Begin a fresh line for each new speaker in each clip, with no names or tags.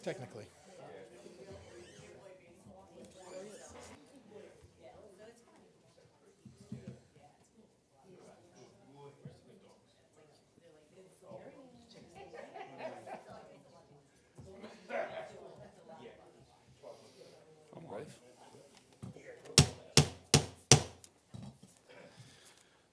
technically.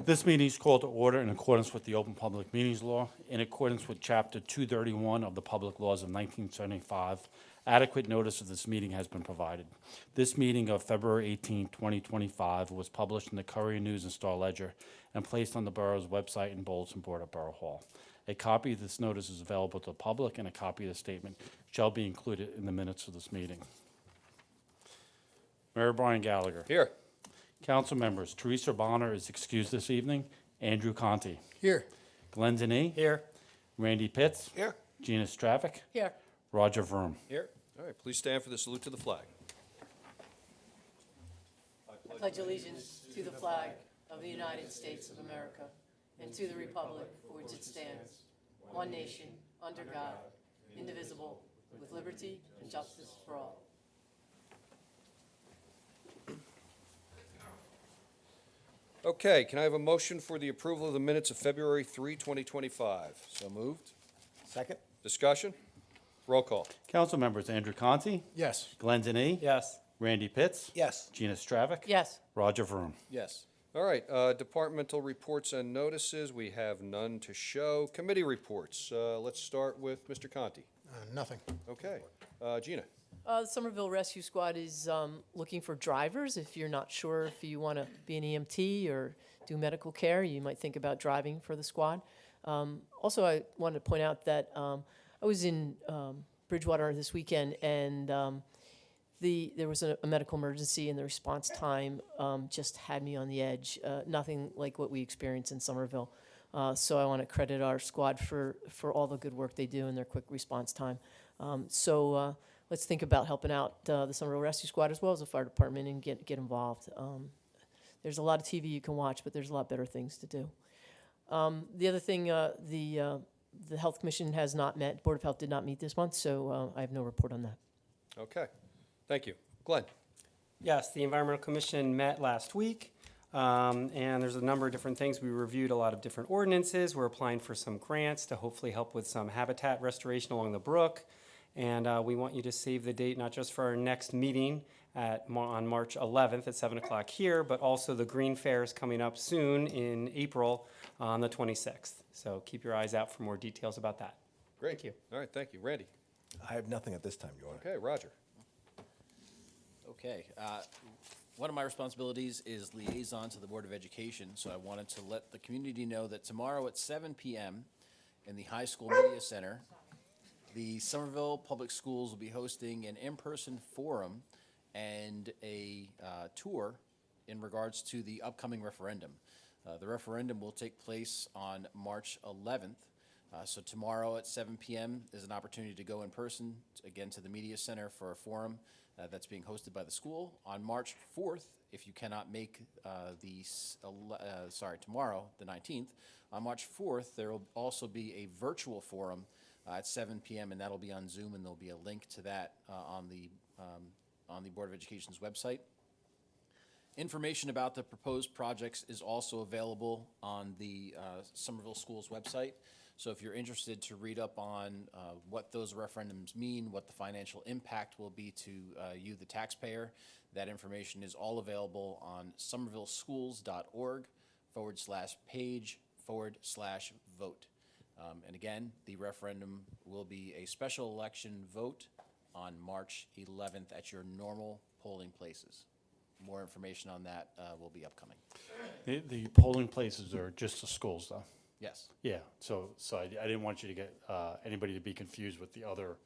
This meeting is called to order in accordance with the Open Public Meetings Law. In accordance with Chapter 231 of the Public Laws of 1975, adequate notice of this meeting has been provided. This meeting of February 18, 2025 was published in the Courier News and Star Ledger and placed on the Borough's website and bulletin board at Borough Hall. A copy of this notice is available to the public, and a copy of the statement shall be included in the minutes of this meeting. Mayor Brian Gallagher.
Here.
Council members, Teresa Bonner is excused this evening. Andrew Conti.
Here.
Glenn Denny.
Here.
Randy Pitts.
Here.
Gina Stravic.
Here.
Roger Vroom.
Here. All right, please stand for the salute to the flag.
I pledge allegiance to the flag of the United States of America and to the republic for which it stands, one nation, under God, indivisible, with liberty and justice for all.
Okay, can I have a motion for the approval of the minutes of February 3, 2025?
So moved. Second?
Discussion? Roll call.
Council members, Andrew Conti.
Yes.
Glenn Denny.
Yes.
Randy Pitts.
Yes.
Gina Stravic.
Yes.
Roger Vroom.
Yes.
All right, departmental reports and notices, we have none to show. Committee reports, let's start with Mr. Conti.
Nothing.
Okay, Gina.
The Somerville Rescue Squad is looking for drivers. If you're not sure if you want to be an EMT or do medical care, you might think about driving for the squad. Also, I wanted to point out that I was in Bridgewater this weekend, and there was a medical emergency, and the response time just had me on the edge. Nothing like what we experienced in Somerville. So I want to credit our squad for all the good work they do and their quick response time. Let's think about helping out the Somerville Rescue Squad as well as the fire department and get involved. There's a lot of TV you can watch, but there's a lot better things to do. The other thing, the Health Commission has not met. Board of Health did not meet this month, so I have no report on that.
Okay, thank you. Glenn.
Yes, the Environmental Commission met last week, and there's a number of different things. We reviewed a lot of different ordinances. We're applying for some grants to hopefully help with some habitat restoration along the brook. And we want you to save the date, not just for our next meeting on March 11th at 7 o'clock here, but also the Green Fair is coming up soon in April on the 26th. So keep your eyes out for more details about that.
Great.
Thank you.
All right, thank you. Randy.
I have nothing at this time, Your Honor.
Okay, Roger.
Okay. One of my responsibilities is liaison to the Board of Education, so I wanted to let the community know that tomorrow at 7 p.m. in the High School Media Center, the Somerville Public Schools will be hosting an in-person forum and a tour in regards to the upcoming referendum. The referendum will take place on March 11th. So tomorrow at 7 p.m. is an opportunity to go in person, again, to the Media Center for a forum that's being hosted by the school. On March 4th, if you cannot make tomorrow, the 19th, on March 4th, there will also be a virtual forum at 7 p.m., and that'll be on Zoom, and there'll be a link to that on the Board of Education's website. Information about the proposed projects is also available on the Somerville Schools website. So if you're interested to read up on what those referendums mean, what the financial impact will be to you, the taxpayer, that information is all available on somervillesschools.org/page/vote. And again, the referendum will be a special election vote on March 11th at your normal polling places. More information on that will be upcoming.
The polling places are just the schools, though.
Yes.
Yeah, so I didn't want you to get anybody to be confused with the other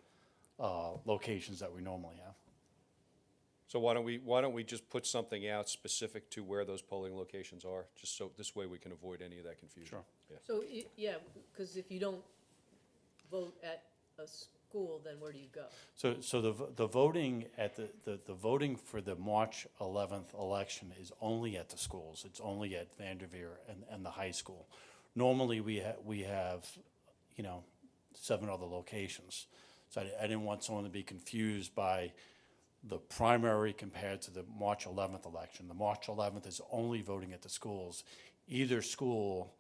locations that we normally have.
So why don't we just put something out specific to where those polling locations are, just so this way we can avoid any of that confusion.
Sure.
Yeah.
So, yeah, because if you don't vote at a school, then where do you go?
So the voting at the voting for the March 11th election is only at the schools. It's only at Vanderveer and the high school. Normally we have 7 other locations. So I didn't want someone to be confused by the primary compared to the March 11th election. The March 11th is only voting at the schools. Either school,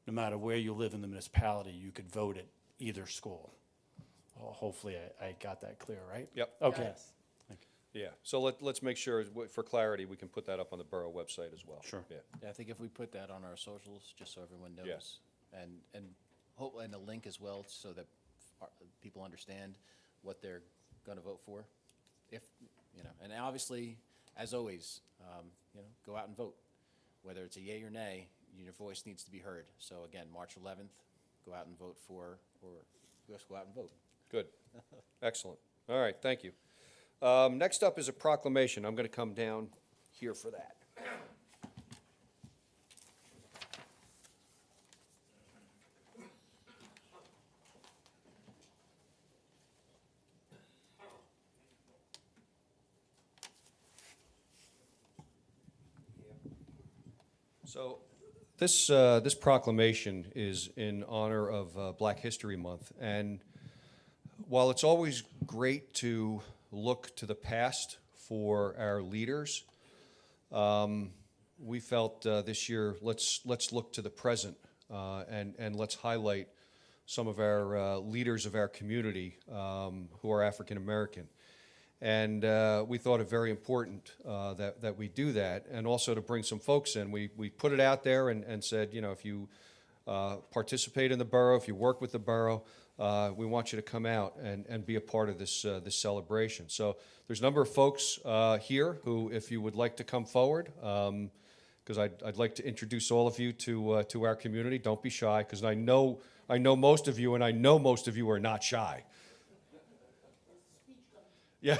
no matter where you live in the municipality, you could vote at either school. Well, hopefully I got that clear, right?
Yep.
Okay.
Yes.
Yeah, so let's make sure, for clarity, we can put that up on the borough website as well.
Sure.
Yeah,
Yeah, I think if we put that on our socials, just so everyone knows.
Yes.
And hope, and a link as well, so that people understand what they're gonna vote for. If, you know, and obviously, as always, you know, go out and vote. Whether it's a yay or nay, your voice needs to be heard. So again, March 11th, go out and vote for, or just go out and vote.
good, excellent. All right, thank you. Next up is a proclamation. I'm going to come down here for that. So this proclamation is in honor of Black History Month, and while it's always great to look to the past for our leaders, we felt this year let's look to the present and let's highlight some of our leaders of our community who are African American. And we thought it very important that we do that, and also to bring some folks in. We put it out there and said, you know, if you participate in the borough, if you work with the borough, we want you to come out and be a part of this celebration. So there's a number of folks here who, if you would like to come forward, because I'd like to introduce all of you to our community. Don't be shy, because I know most of you, and I know most of you are not shy. Yeah.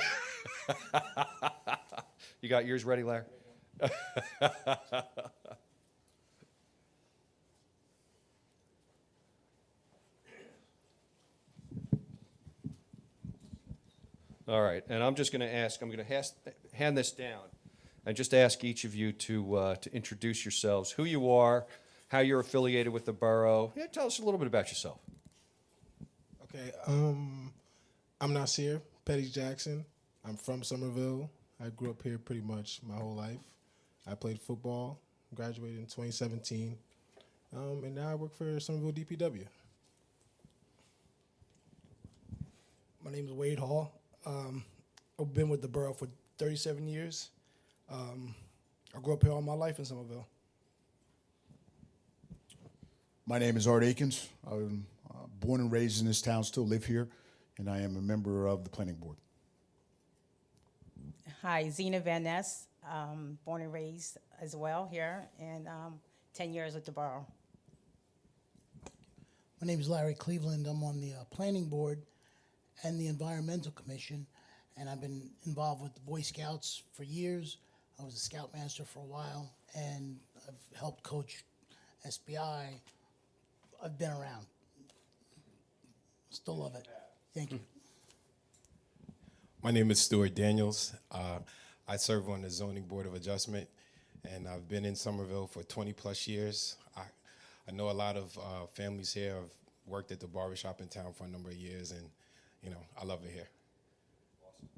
You got yours ready, Larry? All right, and I'm just going to hand this down and just ask each of you to introduce yourselves, who you are, how you're affiliated with the borough. Yeah, tell us a little bit about yourself.
Okay, I'm Nasir Petty Jackson. I'm from Somerville. I grew up here pretty much my whole life. I played football, graduated in 2017, and now I work for Somerville DPW.
My name is Wade Hall. I've been with the borough for 37 years. I grew up here all my life in Somerville.
My name is Art Akins. I'm born and raised in this town, still live here, and I am a member of the planning board.
Hi, Zena Van Ness, born and raised as well here, and 10 years with the borough.
My name is Larry Cleveland. I'm on the planning board and the environmental commission, and I've been involved with the Boy Scouts for years. I was a scoutmaster for a while, and I've helped coach SBI. I've been around. Still love it. Thank you.
My name is Stuart Daniels. I serve on the Zoning Board of Adjustment, and I've been in Somerville for 20 plus years. I know a lot of families here. I've worked at the barbershop in town for a number of years, and you know, I love it here.
Awesome.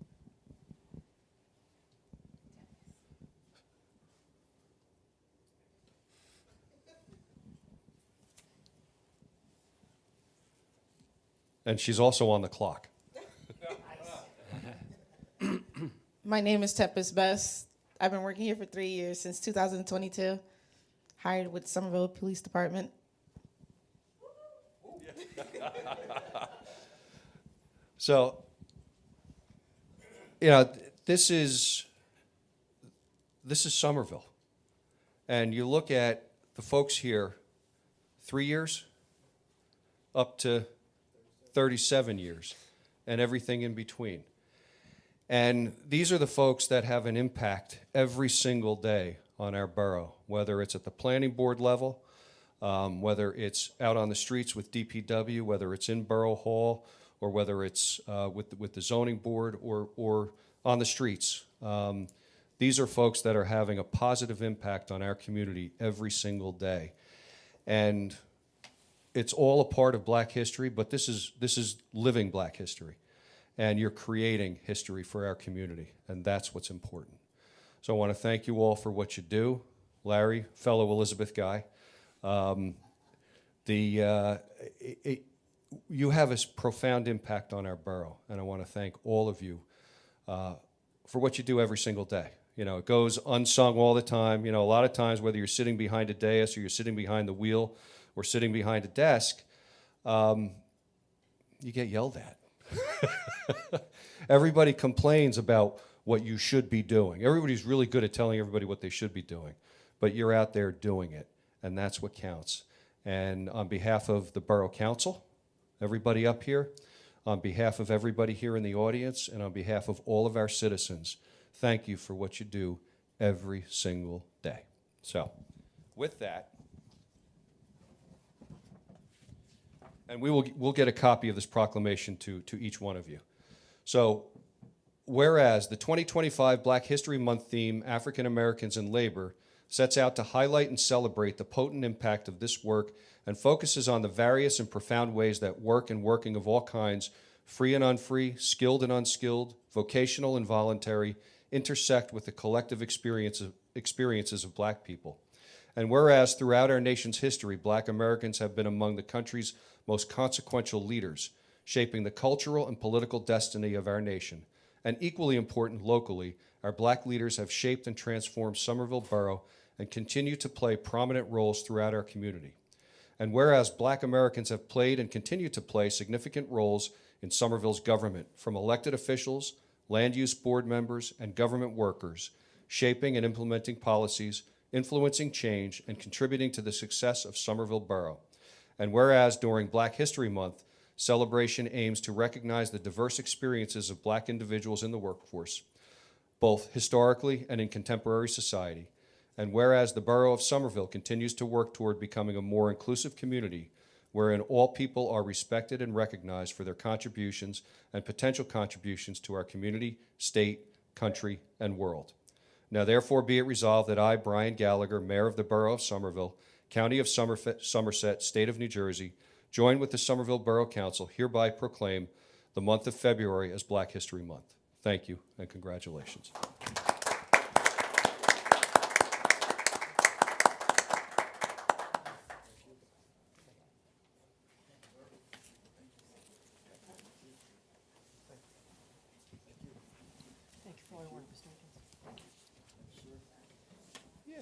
And she's also on the clock.
My name is Tempest Best. I've been working here for 3 years, since 2022. Hired with Somerville Police Department.
So, you know, this is Somerville. And you look at the folks here, 3 years up to 37 years and everything in between. And these are the folks that have an impact every single day on our borough, whether it's at the planning board level, whether it's out on the streets with DPW, whether it's in Borough Hall, or whether it's with the zoning board or on the streets. These are folks that are having a positive impact on our community every single day. And it's all a part of Black history, but this is living Black history. and you're creating history for our community, and that's what's important. So I want to thank you all for what you do. Larry, fellow Elizabeth guy, you have a profound impact on our borough, and I want to thank all of you for what you do every single day. You know, it goes unsung all the time. You know, a lot of times, whether you're sitting behind a dais or you're sitting behind the wheel or sitting behind a desk, you get yelled at. Everybody complains about what you should be doing. Everybody's really good at telling everybody what they should be doing, but you're out there doing it, and that's what counts. And on behalf of the Borough Council, everybody up here, on behalf of everybody here in the audience, and on behalf of all of our citizens, thank you for what you do every single day. So, with that, and we'll get a copy of this proclamation to each one of you. So, whereas the 2025 Black History Month theme, African Americans in Labor, sets out to highlight and celebrate the potent impact of this work and focuses on the various and profound ways that work and working of all kinds, free and unfree, skilled and unskilled, vocational and voluntary, intersect with the collective experiences of Black people. And whereas throughout our nation's history, Black Americans have been among the country's most consequential leaders, shaping the cultural and political destiny of our nation. And equally important locally, our Black leaders have shaped and transformed Somerville Borough and continue to play prominent roles throughout our community. And whereas Black Americans have played and continue to play significant roles in Somerville's government, from elected officials, land use board members, and government workers, shaping and implementing policies, influencing change, and contributing to the success of Somerville Borough. And whereas during Black History Month, celebration aims to recognize the diverse experiences of Black individuals in the workforce, both historically and in contemporary society. And whereas the Borough of Somerville continues to work toward becoming a more inclusive community, wherein all people are respected and recognized for their contributions and potential contributions to our community, state, country, and world. Now therefore be it resolved that I, Brian Gallagher, Mayor of the Borough of Somerville, County of Somerset, State of New Jersey, joined with the Somerville Borough Council, hereby proclaim the month of February as Black History Month. Thank you and congratulations.
Thank you for all your work, Mr. Akins.
Yeah.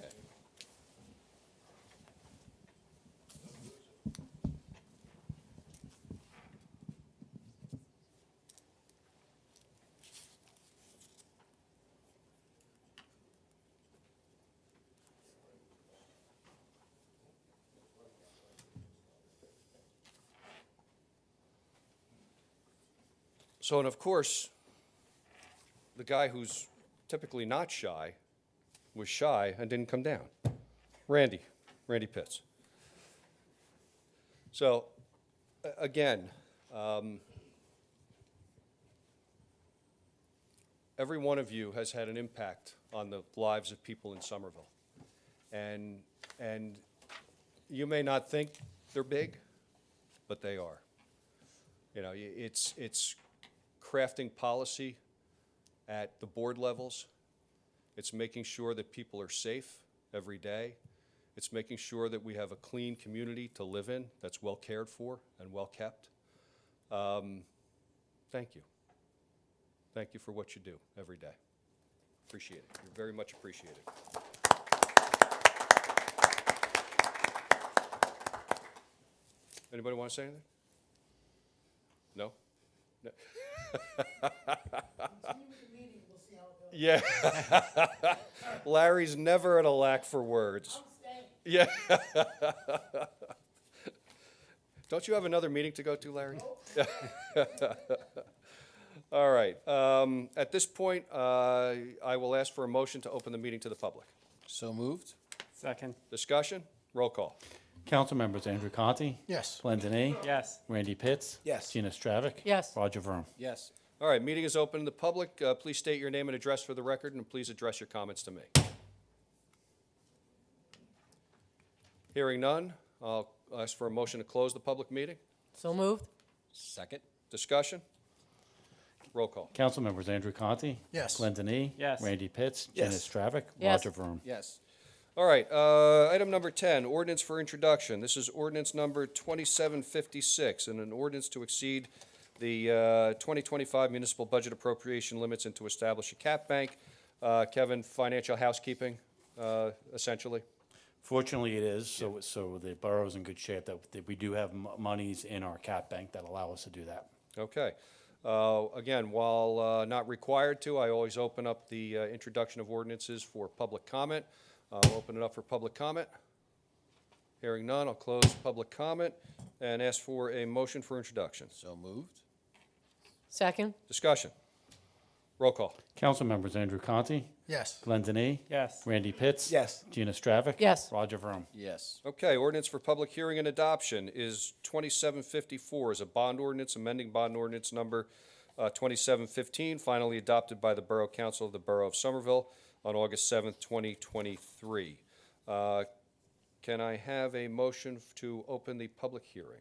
So, and of course, the guy who's typically not shy was shy and didn't come down. Randy Pitts. So, again, every one of you has had an impact on the lives of people in Somerville. And you may not think they're big, but they are. You know, it's crafting policy at the board levels. It's making sure that people are safe every day. It's making sure that we have a clean community to live in that's well cared for and well kept. Thank you. Thank you for what you do every day. Appreciate it. You're very much appreciated. Anybody want to say anything? No? No. Yeah. Larry's never at a lack for words. Yeah. Don't you have another meeting to go to, Larry? All right. At this point, I will ask for a motion to open the meeting to the public.
So moved?
Second.
Discussion? Roll call.
Council members Andrew Conti.
Yes.
Glenn Denny.
Yes.
Randy Pitts.
Yes.
Gina Stravic.
Yes.
Roger Vroom.
Yes.
All right, meeting is open to the public. Please state your name and address for the record, and please address your comments to me. Hearing none, I'll ask for a motion to close the public meeting.
So moved?
Second?
Discussion? Roll call.
Council members Andrew Conti.
Yes.
Glenn Denis.
Yes.
Randy Pitts.
Yes.
Gina Stravic.
Yes.
Roger Vroom.
Yes.
All right, item number 10, ordinance for introduction. This is ordinance number 2756, and an ordinance to exceed the 2025 municipal budget appropriation limits and to establish a cap bank. Kevin, financial housekeeping, essentially.
Fortunately, it is, so the borough's in good shape, that we do have monies in our cap bank that allow us to do that.
Okay. Again, while not required to, I always open up the introduction of ordinances for public comment. I'll open it up for public comment. Hearing none, I'll close public comment and ask for a motion for introduction.
So moved.
Second?
Discussion. Roll call.
Council members Andrew Conti.
Yes.
Glenn Denis.
Yes.
Randy Pitts.
Yes.
Gina Stravic.
Yes.
Roger Vroom.
Yes.
Okay, ordinance for public hearing and adoption is 2754, is a bond ordinance, amending bond ordinance number 2715, finally adopted by the Borough Council of the Borough of Somerville on August 7th, 2023. Can I have a motion to open the public hearing?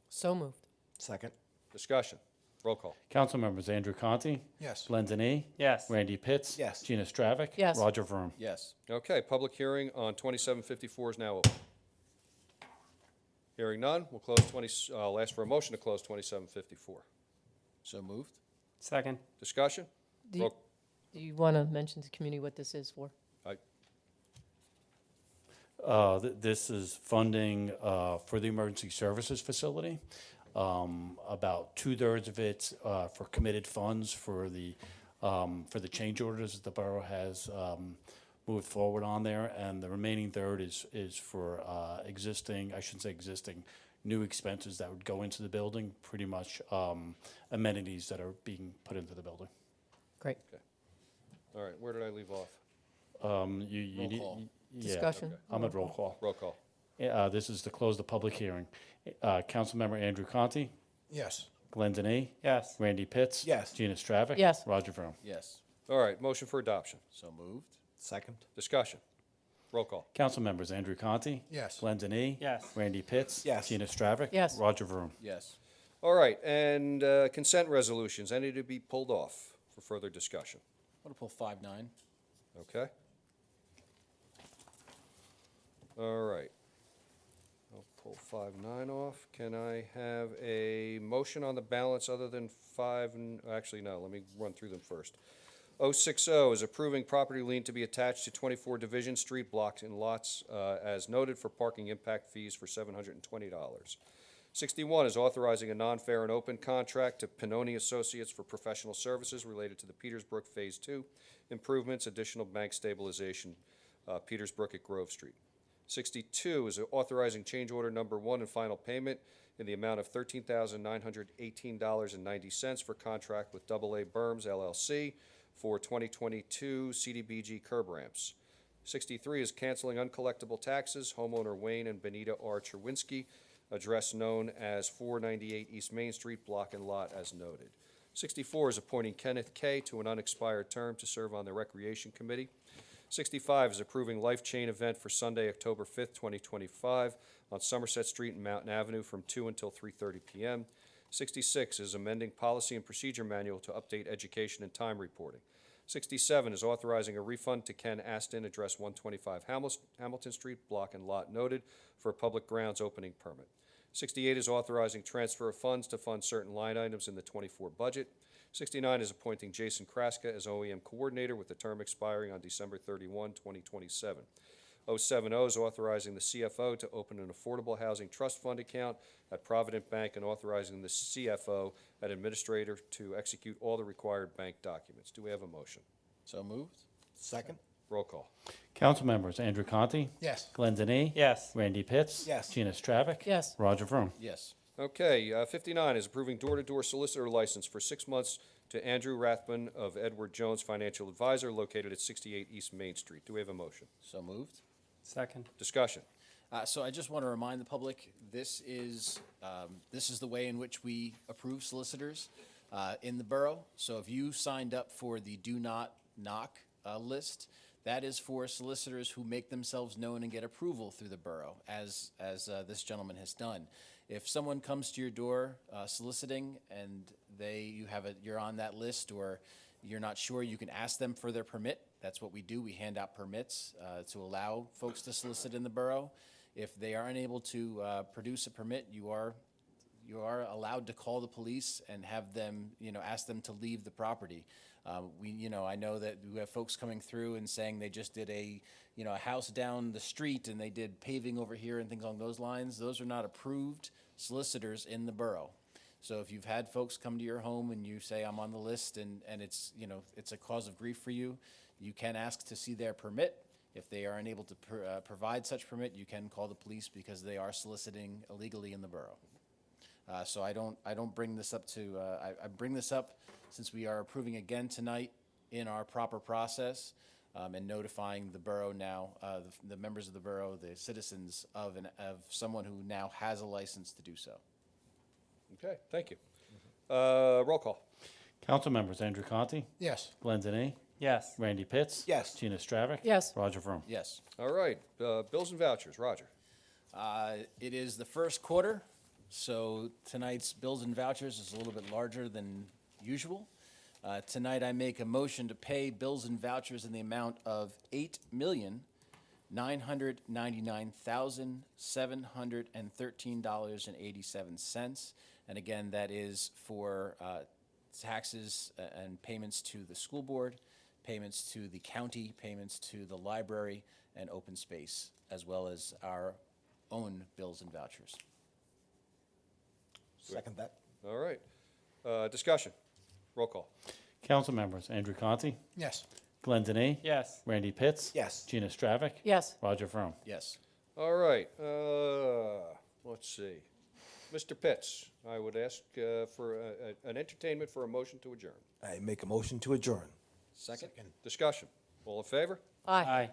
So moved.
Second.
Discussion. Roll call.
Council members Andrew Conti.
Yes.
Glenn Denis.
Yes.
Randy Pitts.
Yes.
Gina Stravic.
Yes.
Roger Vroom.
Yes.
Okay, public hearing on 2754 is now open. Hearing none, we'll close I'll ask for a motion to close 2754.
So moved.
Second.
Discussion?
Do you,
Roll-
do you want to mention to the community what this is for?
This is funding for the emergency services facility. About 2/3 of it for committed funds for the change orders that the borough has moved forward on there, and the remaining third is for existing, I shouldn't say existing, new expenses that would go into the building, pretty much amenities that are being put into the building.
Great.
All right, where did I leave off?
You
Roll
need-
call.
yeah,
Discussion?
I'm at roll call.
Roll call.
This is to close the public hearing. Councilmember Andrew Conti,
Yes.
Glenn Denis,
Yes.
Randy Pitts.
Yes.
Gina Stravic.
Yes.
Roger Vroom.
Yes.
All right, motion for adoption.
So moved.
Second.
Discussion. Roll call.
Council members Andrew Conti.
Yes.
Glenn Denis.
Yes.
Randy Pitts.
Yes.
Gina Stravic.
Yes.
Roger Vroom.
Yes.
All right, and consent resolutions, any to be pulled off for further discussion?
Want to pull 5-9?
Okay? All right. I'll pull 5-9 off. Can I have a motion on the balance other than actually, no, let me run through them first. 060 is approving property lien to be attached to 24 Division Street, blocks and lots, as noted for parking impact fees for $720. 61 is authorizing a non-fair and open contract to Pinoni Associates for professional services related to the Petersbrook Phase 2 improvements, additional bank stabilization, Petersbrook at Grove Street. 62 is authorizing change order number 1 and final payment in the amount of $13,918.90 for contract with AA Berms LLC for 2022 CDBG curb ramps. 63 is canceling uncollectible taxes, homeowner Wayne and Benita R. Cherwinski, address known as 498 East Main Street, block and lot as noted. 64 is appointing Kenneth Kay to an unexpired term to serve on the Recreation Committee. 65 is approving Life Chain event for Sunday, October 5th, 2025 on Somerset Street and Mountain Avenue from 2 until 3:30 p.m. 66 is amending policy and procedure manual to update education and time reporting. 67 is authorizing a refund to Ken Aston, address 125 Hamilton Street, block and lot noted, for a public grounds opening permit. 68 is authorizing transfer of funds to fund certain line items in the 24 budget. 69 is appointing Jason Kraska as OEM coordinator with the term expiring on December 31, 2027. 070 is authorizing the CFO to open an affordable housing trust fund account at Provident Bank and authorizing the CFO and administrator to execute all the required bank documents. Do we have a motion?
So moved.
Second.
Roll call.
Council members Andrew Conti.
Yes.
Glenn Denis.
Yes.
Randy Pitts.
Yes.
Gina Stravic.
Yes.
Roger Vroom.
Yes.
Okay, 59 is approving door-to-door solicitor license for 6 months to Andrew Rathman of Edward Jones Financial Advisor located at 68 East Main Street. Do we have a motion?
So moved.
Second.
Discussion.
So I just want to remind the public, this is the way in which we approve solicitors in the borough. So if you signed up for the Do Not Knock list, that is for solicitors who make themselves known and get approval through the borough, as this gentleman has done. If someone comes to your door soliciting and you're on that list, or you're not sure, you can ask them for their permit. That's what we do. We hand out permits to allow folks to solicit in the borough. If they are unable to produce a permit, you are allowed to call the police and have them, ask them to leave the property. I know that we have folks coming through and saying they just did a house down the street and they did paving over here and things along those lines. Those are not approved solicitors in the borough. So if you've had folks come to your home and you say, I'm on the list, and it's, it's a cause of grief for you, you can ask to see their permit. If they are unable to provide such permit, you can call the police because they are soliciting illegally in the borough. So I don't bring this up I bring this up since we are approving again tonight in our proper process, and notifying the borough now, the members of the borough, the citizens of someone who now has a license to do so.
Okay, thank you. Roll call.
Council members Andrew Conti,
Yes.
Glenn Denny,
Yes.
Randy Pitts.
Yes.
Gina Stravic.
Yes.
Roger Vroom.
Yes.
All right, bills and vouchers. Roger.
It is the first quarter, so tonight's bills and vouchers is a little bit larger than usual. Tonight, I make a motion to pay bills and vouchers in the amount of $8,999,713.87. And again, that is for taxes and payments to the school board, payments to the county, payments to the library and open space, as well as our own bills and vouchers.
Second that.
All right. Discussion. Roll call.
Council members Andrew Conti,
Yes.
Glenn Denny.
Yes.
Randy Pitts.
Yes.
Gina Stravic.
Yes.
Roger Vroom.
Yes.
All right, let's see. Mr. Pitts, I would ask for an entertainment for a motion to adjourn.
I make a motion to adjourn.
Second?
Discussion. All in favor?
Aye.
Aye.